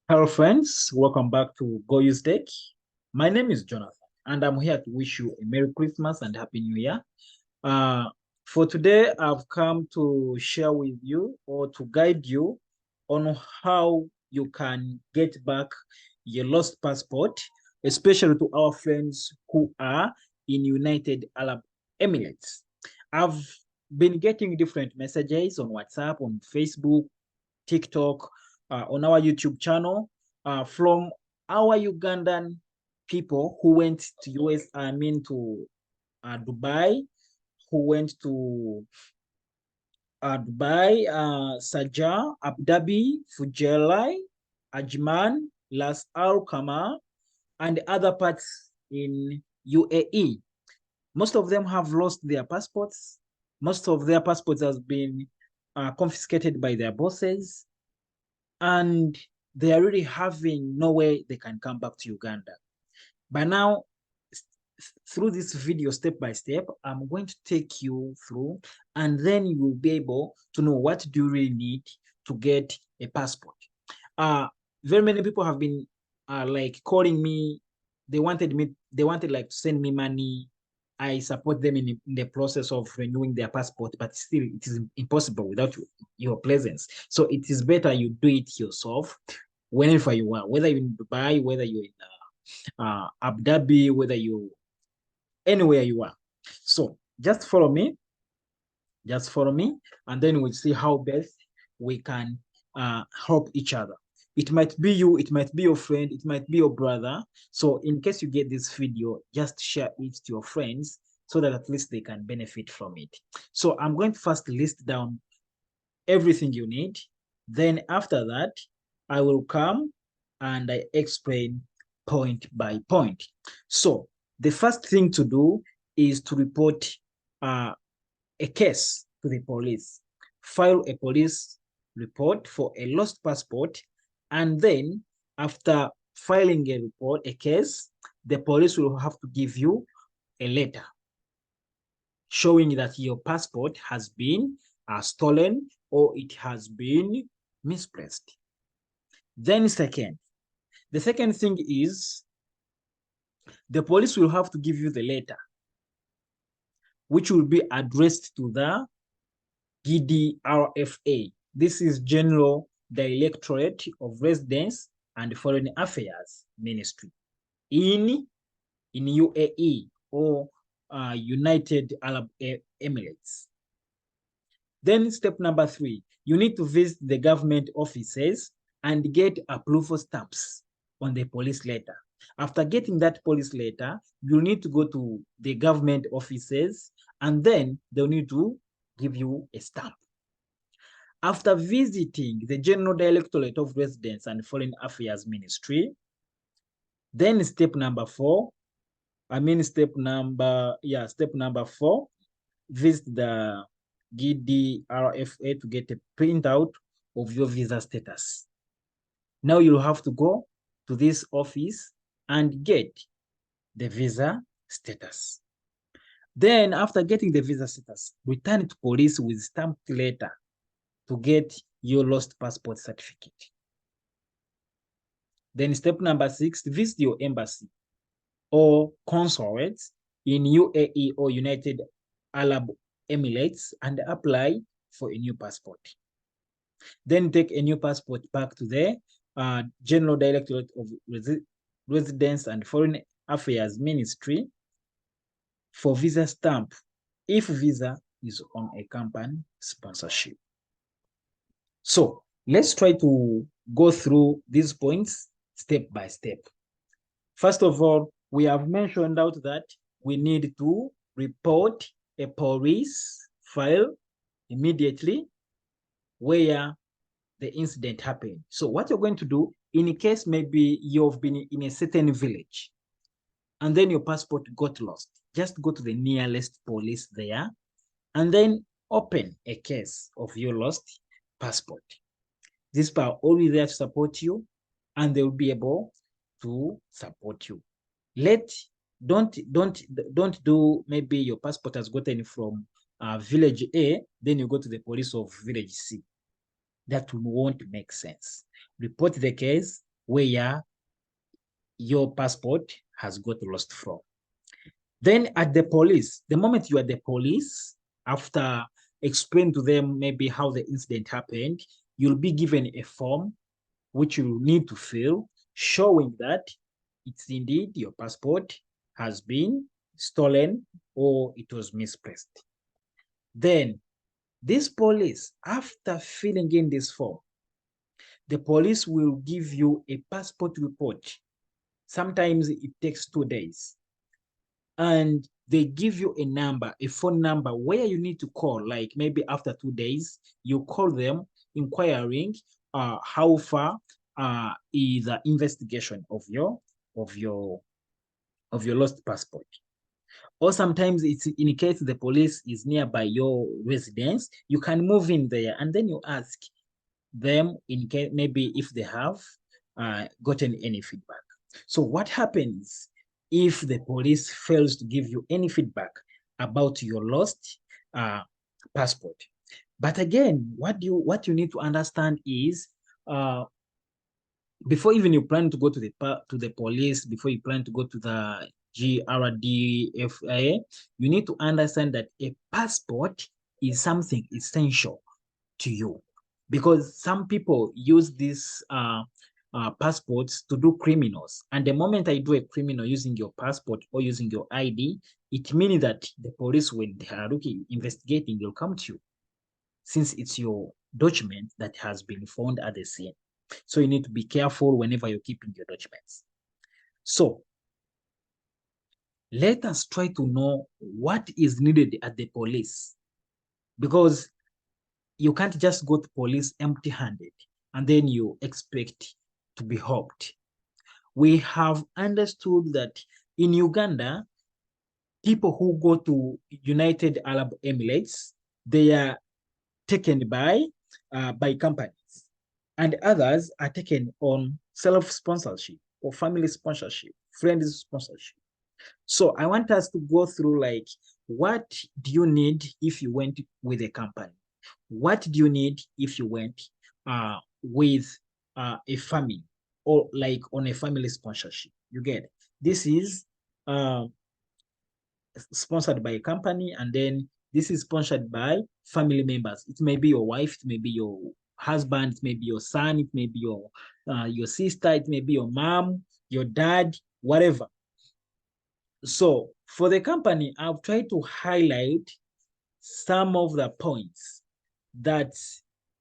Hello, friends. Welcome back to Go Use Tech. My name is Jonathan, and I'm here to wish you a Merry Christmas and Happy New Year. Uh, for today, I've come to share with you or to guide you on how you can get back your lost passport, especially to our friends who are in United Arab Emirates. I've been getting different messages on WhatsApp, on Facebook, TikTok, on our YouTube channel from our Ugandan people who went to Dubai, who went to Dubai, Sharjah, Abu Dhabi, Fujeirah, Ajman, Las Al Khaimah, and other parts in UAE. Most of them have lost their passports. Most of their passports has been confiscated by their bosses, and they are really having no way they can come back to Uganda. By now, through this video, step by step, I'm going to take you through, and then you will be able to know what do you really need to get a passport. Very many people have been like calling me. They wanted like to send me money. I support them in the process of renewing their passport, but still it is impossible without your presence. So it is better you do it yourself whenever you are, whether you're in Dubai, whether you're in Abu Dhabi, whether you anywhere you are. So just follow me, and then we'll see how best we can help each other. It might be you, it might be your friend, it might be your brother. So in case you get this video, just share it to your friends so that at least they can benefit from it. So I'm going to first list down everything you need. Then after that, I will come and I explain point by point. So the first thing to do is to report a case to the police. File a police report for a lost passport, and then after filing a case, the police will have to give you a letter showing that your passport has been stolen or it has been misplaced. Then the second thing is the police will have to give you the letter, which will be addressed to the GDRFA. This is General Directorate of Residence and Foreign Affairs Ministry in UAE or United Arab Emirates. Then step number 3, you need to visit the government offices and get approval stamps on the police letter. After getting that police letter, you need to go to the government offices, and then they'll need to give you a stamp. After visiting the General Directorate of Residence and Foreign Affairs Ministry, then step number 4, visit the GDRFA to get a printout of your visa status. Now you'll have to go to this office and get the visa status. Then after getting the visa status, return to police with stamped letter to get your lost passport certificate. Then step number 6, visit your embassy or consulate in UAE or United Arab Emirates and apply for a new passport. Then take a new passport back to the General Directorate of Residence and Foreign Affairs Ministry for visa stamp if visa is on a company sponsorship. So let's try to go through these points step by step. First of all, we have mentioned out that we need to report a police file immediately where the incident happened. So what you're going to do, in case maybe you've been in a certain village and then your passport got lost, just go to the nearest police there and then open a case of your lost passport. These people are always there to support you, and they will be able to support you. Don't do maybe your passport has gotten from village A, then you go to the police of village C. That won't make sense. Report the case where your passport has got lost from. Then at the police, the moment you are at the police, after explain to them maybe how the incident happened, you'll be given a form which you need to fill, showing that it's indeed your passport has been stolen or it was misplaced. Then this police, after filling in this form, the police will give you a passport report. Sometimes it takes 2 days. And they give you a number, a phone number where you need to call, like maybe after 2 days, you call them inquiring how far is the investigation of your lost passport. Or sometimes it's in case the police is nearby your residence, you can move in there and then you ask them in case maybe if they have gotten any feedback. So what happens if the police fails to give you any feedback about your lost passport? But again, what you need to understand is before even you plan to go to the police, before you plan to go to the GDRFA, you need to understand that a passport is something essential to you, because some people use these passports to do criminals. And the moment I do a criminal using your passport or using your ID, it means that the police, when they are investigating, they'll come to you, since it's your document that has been found at the scene. So you need to be careful whenever you're keeping your documents. So let us try to know what is needed at the police, because you can't just go to police empty-handed and then you expect to be helped. We have understood that in Uganda, people who go to United Arab Emirates, they are taken by companies, and others are taken on self-sponsorship or family sponsorship, friends sponsorship. So I want us to go through, like, what do you need if you went with a company? What do you need if you went with a family, or like on a family sponsorship? You get it? This is sponsored by a company, and then this is sponsored by family members. It may be your wife, it may be your husband, it may be your son, it may be your sister, it may be your mom, your dad, whatever. So for the company, I've tried to highlight some of the points that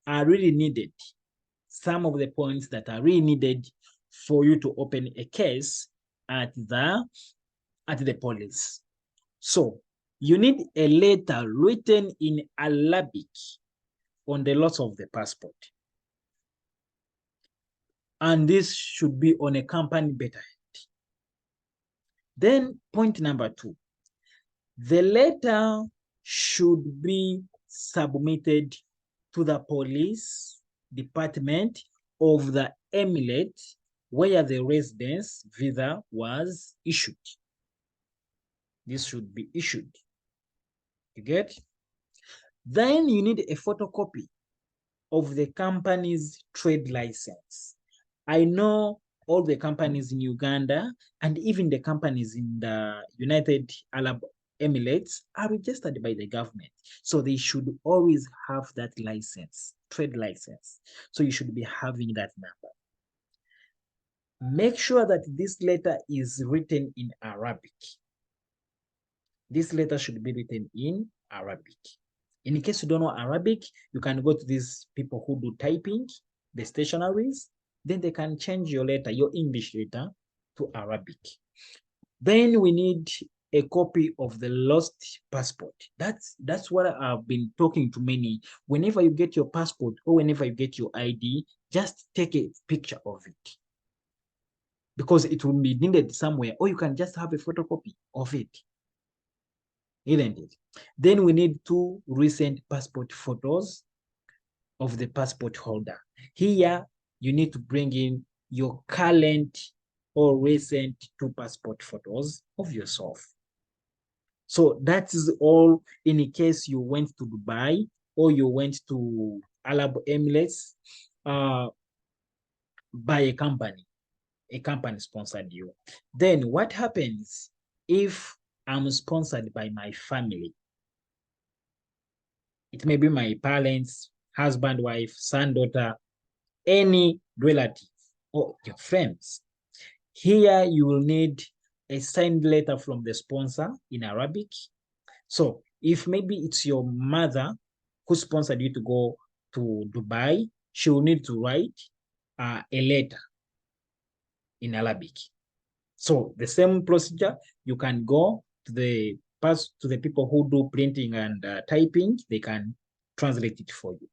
are really needed, some of the points that are really needed for you to open a case at the police. So you need a letter written in Arabic on the loss of the passport. And this should be on a company letterhead. Then point number 2, the letter should be submitted to the police department of the emirate where the residence visa was issued. This should be issued. You get? Then you need a photocopy of the company's trade license. I know all the companies in Uganda and even the companies in the United Arab Emirates are registered by the government. So they should always have that license, trade license. So you should be having that number. Make sure that this letter is written in Arabic. This letter should be written in Arabic. In case you don't know Arabic, you can go to these people who do typing, the stationaries, then they can change your letter, your English letter, to Arabic. Then we need a copy of the lost passport. That's what I've been talking to many. Whenever you get your passport or whenever you get your ID, just take a picture of it, because it will be needed somewhere, or you can just have a photocopy of it. Isn't it? Then we need 2 recent passport photos of the passport holder. Here, you need to bring in your current or recent 2 passport photos of yourself. So that is all in case you went to Dubai or you went to Arab Emirates by a company. a company sponsored you. Then what happens if I'm sponsored by my family? It may be my parents, husband, wife, son, daughter, any relative or your friends. Here you will need a signed letter from the sponsor in Arabic. So if maybe it's your mother who sponsored you to go to Dubai, she will need to write a letter in Arabic. So the same procedure, you can go to the people who do printing and typing, they can translate it for you.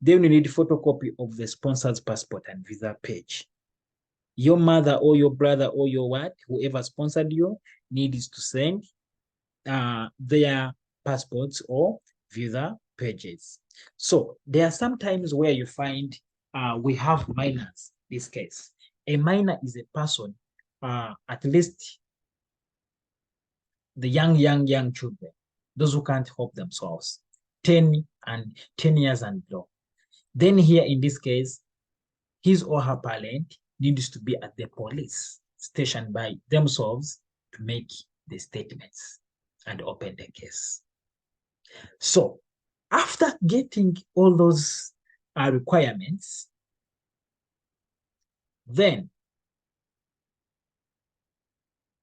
Then you need a photocopy of the sponsor's passport and visa page. Your mother or your brother or your whoever sponsored you needs to send their passports or visa pages. So there are some times where you find we have minors. This case, a minor is a person, at least the young children, those who can't help themselves, 10 years and below. Then here in this case, his or her parent needs to be at the police station by themselves to make the statements and open the case. So after getting all those requirements, then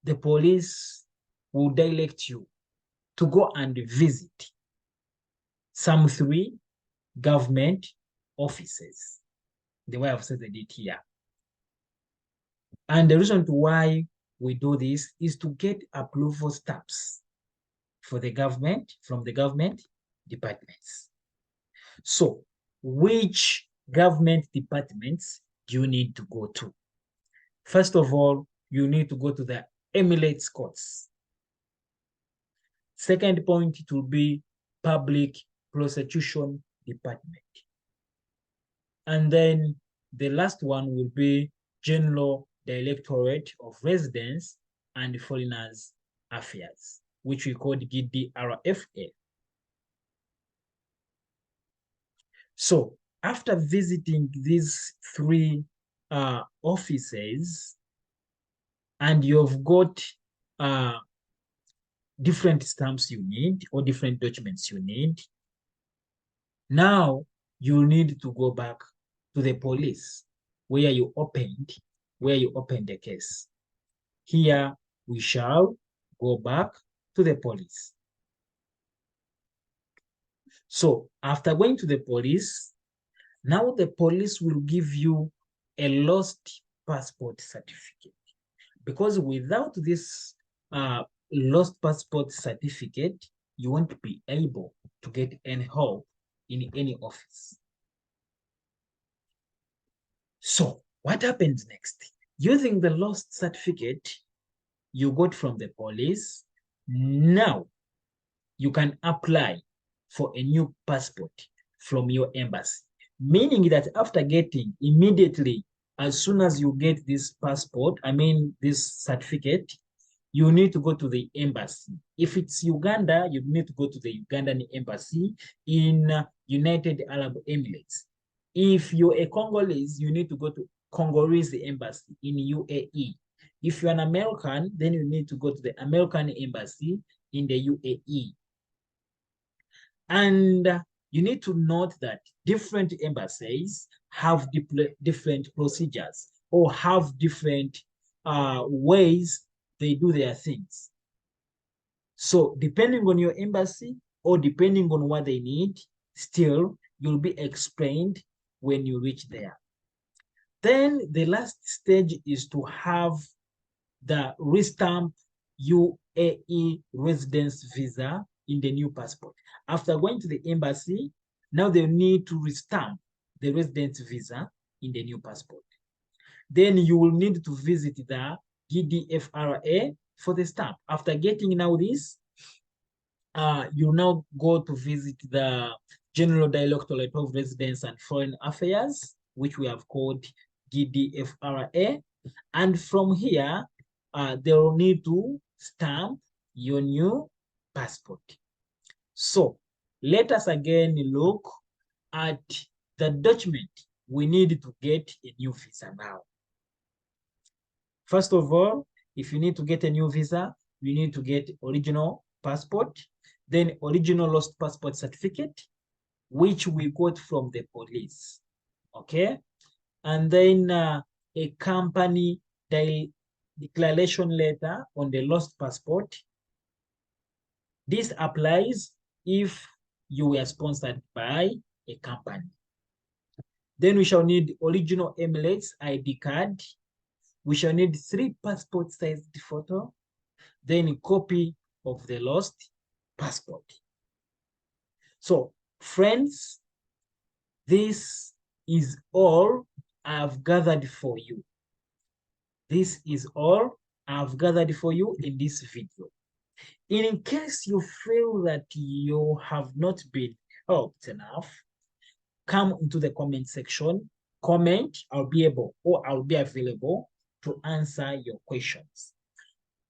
the police will direct you to go and visit some 3 government offices, the way I've said it here. And the reason why we do this is to get approval stamps for the government, from the government departments. So which government departments do you need to go to? First of all, you need to go to the Emirates courts. Second point, it will be public prosecution department. And then the last one will be General Directorate of Residence and Foreigners Affairs, which we call GDRFA. So after visiting these 3 offices, and you've got different stamps you need or different documents you need, now you need to go back to the police where you opened the case. Here we shall go back to the police. So after going to the police, now the police will give you a lost passport certificate, because without this lost passport certificate, you won't be able to get any help in any office. So what happens next? Using the lost certificate you got from the police, now you can apply for a new passport from your embassy, meaning that after getting, immediately, as soon as you get this passport, this certificate, you need to go to the embassy. If it's Uganda, you need to go to the Ugandan embassy in United Arab Emirates. If you're a Congolese, you need to go to Congolese embassy in UAE. If you're an American, then you need to go to the American embassy in the UAE. And you need to note that different embassies have different procedures or have different ways they do their things. So depending on your embassy or depending on what they need, still you'll be explained when you reach there. Then the last stage is to have the restamp UAE residence visa in the new passport. After going to the embassy, now they need to restamp the residence visa in the new passport. Then you will need to visit the GDRFA for the stamp. After getting now this, you now go to visit the General Directorate of Residence and Foreign Affairs, which we have called GDRFA. And from here, they will need to stamp your new passport. So let us again look at the document we need to get a new visa now. First of all, if you need to get a new visa, you need to get original passport, then original lost passport certificate, which we got from the police, okay? And then a company declaration letter on the lost passport. This applies if you were sponsored by a company. Then we shall need original Emirates ID card. We shall need 3 passport-sized photos, then a copy of the lost passport. So, friends, this is all I've gathered for you. This is all I've gathered for you in this video. In case you feel that you have not been helped enough, come into the comment section, comment, I'll be available to answer your questions.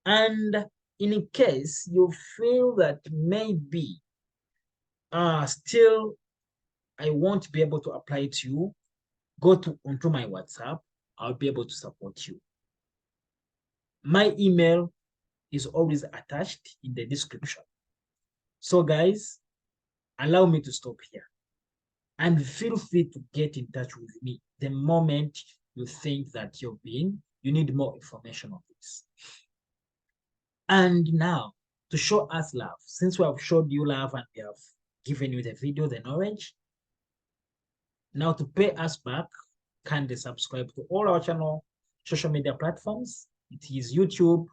And in case you feel that maybe still I won't be able to apply to you, go onto my WhatsApp, I'll be able to support you. My email is always attached in the description. So guys, allow me to stop here. And feel free to get in touch with me the moment you think that you need more information on this. And now, to show us love, since we have showed you love and we have given you the video, the knowledge, now to pay us back, kindly subscribe to all our channel, social media platforms. It is YouTube,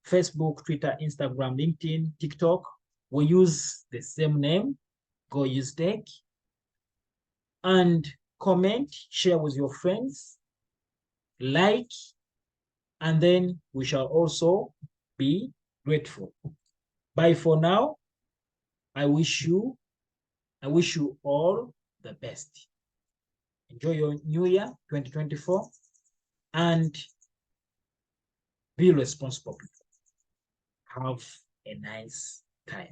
Facebook, Twitter, Instagram, LinkedIn, TikTok. We use the same name, Go Use Tech. And comment, share with your friends, like, and then we shall also be grateful. Bye for now. I wish you all the best. Enjoy your new year 2024 and be responsible people. Have a nice time.